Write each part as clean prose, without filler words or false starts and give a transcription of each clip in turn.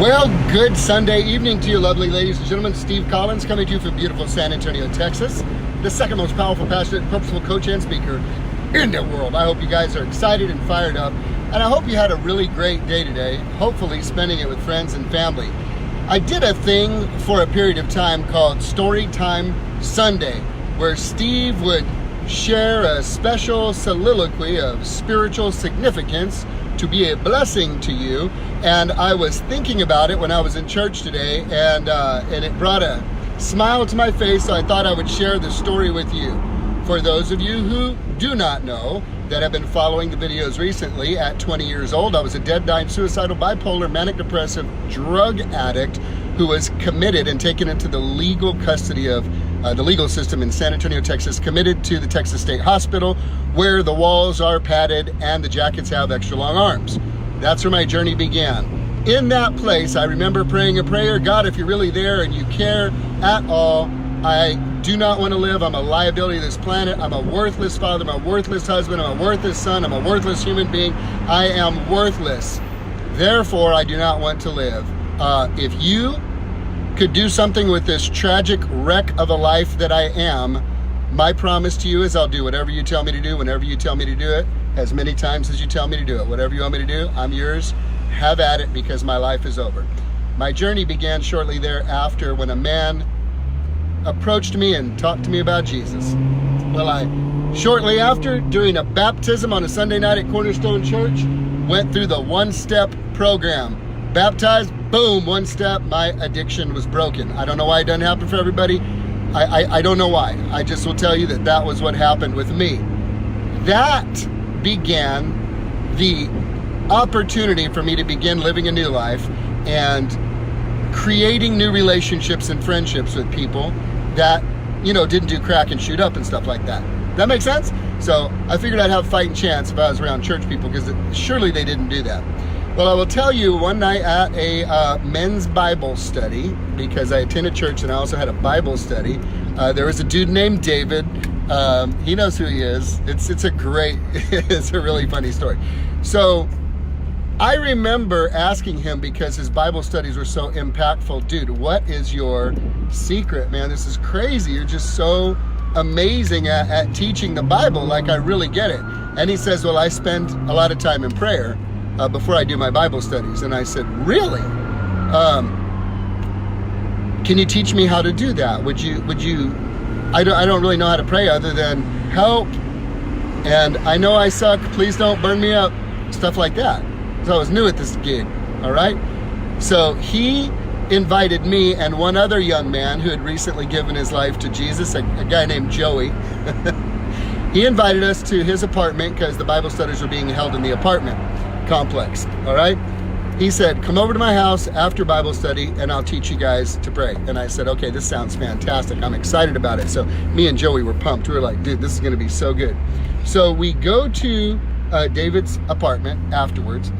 Well, good Sunday evening to you, lovely ladies and gentlemen. Steve Collins coming to you from beautiful San Antonio, Texas. The second most powerful, passionate, purposeful coach and speaker in the world. I hope you guys are excited and fired up. And I hope you had a really great day today, hopefully spending it with friends and family. I did a thing for a period of time called Storytime Sunday, where Steve would share a special soliloquy of spiritual significance to be a blessing to you. And I was thinking about it when I was in church today, and it brought a smile to my face, so I thought I would share the story with you. For those of you who do not know, that have been following the videos recently, at 20 years old, I was a dead, dying, suicidal, bipolar, manic depressive drug addict who was committed and taken into the legal custody of the legal system in San Antonio, Texas, committed to the Texas State Hospital, where the walls are padded and the jackets have extra long arms. That's where my journey began. In that place, I remember praying a prayer: God, if you're really there and you care at all, I do not want to live. I'm a liability to this planet. I'm a worthless father. I'm a worthless husband. I'm a worthless son. I'm a worthless human being. I am worthless. Therefore, I do not want to live. If you could do something with this tragic wreck of a life that I am, my promise to you is I'll do whatever you tell me to do, whenever you tell me to do it, as many times as you tell me to do it. Whatever you want me to do, I'm yours. Have at it, because my life is over. My journey began shortly thereafter when a man approached me and talked to me about Jesus. Well, shortly after, during a baptism on a Sunday night at Cornerstone Church, went through the one-step program. Baptized, boom, one step, my addiction was broken. I don't know why it doesn't happen for everybody. I don't know why. I just will tell you that that was what happened with me. That began the opportunity for me to begin living a new life and creating new relationships and friendships with people that, you know, didn't do crack and shoot up and stuff like that. That makes sense? So I figured I'd have a fighting chance if I was around church people, because surely they didn't do that. Well, I will tell you, one night at a men's Bible study, because I attended church and I also had a Bible study, there was a dude named David. He knows who he is. It's a really funny story. So I remember asking him, because his Bible studies were so impactful, dude, what is your secret, man? This is crazy. You're just so amazing at teaching the Bible. Like, I really get it. And he says, well, I spend a lot of time in prayer before I do my Bible studies. And I said, really? Can you teach me how to do that? Would you, I don't really know how to pray other than help, and I know I suck, please don't burn me up, stuff like that. So I was new at this gig, all right? So he invited me and one other young man who had recently given his life to Jesus, a guy named Joey. He invited us to his apartment because the Bible studies were being held in the apartment complex, all right? He said, come over to my house after Bible study and I'll teach you guys to pray. And I said, okay, this sounds fantastic. I'm excited about it. So me and Joey were pumped. We were like, dude, this is gonna be so good. So we go to David's apartment afterwards,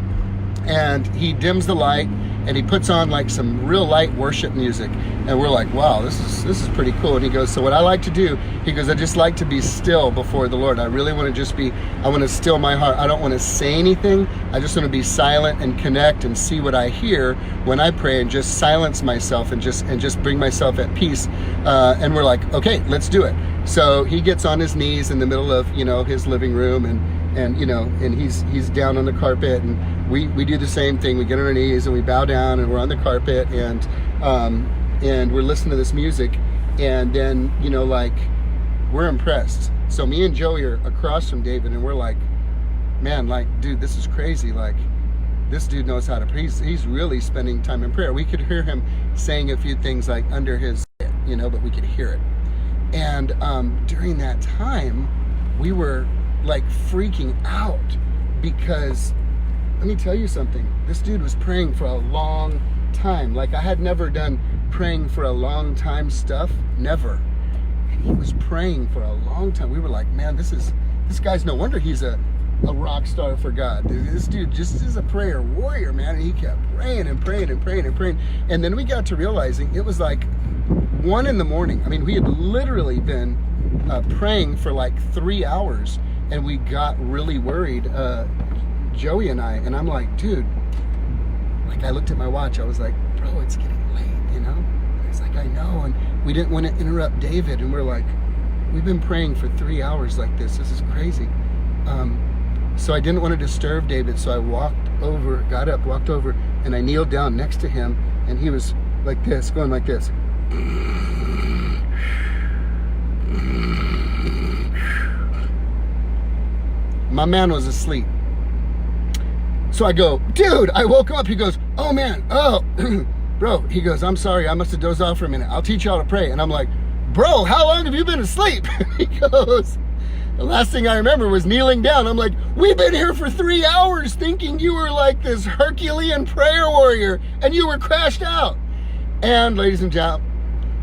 and he dims the light and he puts on like some real light worship music. And we're like, wow, this is pretty cool. And he goes, so what I like to do, he goes, I just like to be still before the Lord. I really want to just be, I want to still my heart. I don't want to say anything. I just want to be silent and connect and see what I hear when I pray, and just silence myself and just bring myself at peace. And we're like, okay, let's do it. So he gets on his knees in the middle of, you know, his living room, and he's down on the carpet, and we do the same thing. We get on our knees and we bow down and we're on the carpet, and we're listening to this music, and then, you know, like, we're impressed. So me and Joey are across from David, and we're like, man, like, dude, this is crazy. Like, this dude knows how to pray. He's really spending time in prayer. We could hear him saying a few things like under his, you know, but we could hear it. And during that time, we were like freaking out, because let me tell you something. This dude was praying for a long time. Like, I had never done praying for a long time stuff, never. And he was praying for a long time. We were like, man, this guy's, no wonder he's a rock star for God. This dude just is a prayer warrior, man. And he kept praying and praying and praying and praying. And then we got to realizing it was like 1 a.m. I mean, we had literally been praying for like 3 hours, and we got really worried, Joey and I, and I'm like, dude, like, like, I looked at my watch. I was like, bro, it's getting late, you know? And he's like, I know. And we didn't want to interrupt David. And we're like, we've been praying for 3 hours like this. This is crazy. So I didn't want to disturb David. So I got up, walked over, and I kneeled down next to him. And he was like this, going like this. My man was asleep. So I go, dude, I woke up. He goes, oh man, oh, bro. He goes, I'm sorry, I must have dozed off for a minute. I'll teach you how to pray. And I'm like, bro, how long have you been asleep? He goes, the last thing I remember was kneeling down. I'm like, we've been here for 3 hours thinking you were like this Herculean prayer warrior and you were crashed out. And ladies and gentlemen,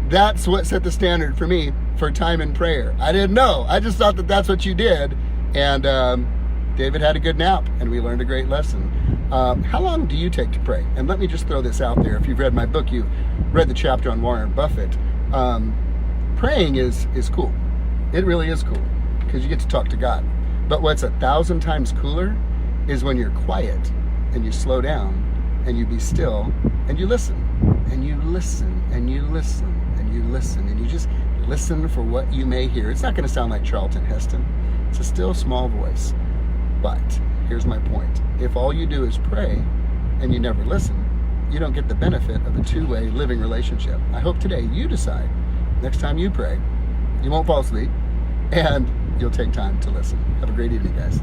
that's what set the standard for me for time in prayer. I didn't know. I just thought that that's what you did. And David had a good nap, and we learned a great lesson. How long do you take to pray? And let me just throw this out there. If you've read my book, you've read the chapter on Warren Buffett. Praying is cool. It really is cool, because you get to talk to God. But what's 1,000 times cooler is when you're quiet, and you slow down, and you be still, and you listen, and you listen, and you listen, and you listen, and you just listen for what you may hear. It's not going to sound like Charlton Heston. It's a still small voice. But here's my point. If all you do is pray and you never listen, you don't get the benefit of a two-way living relationship. I hope today you decide, next time you pray, you won't fall asleep, and you'll take time to listen. Have a great evening, guys.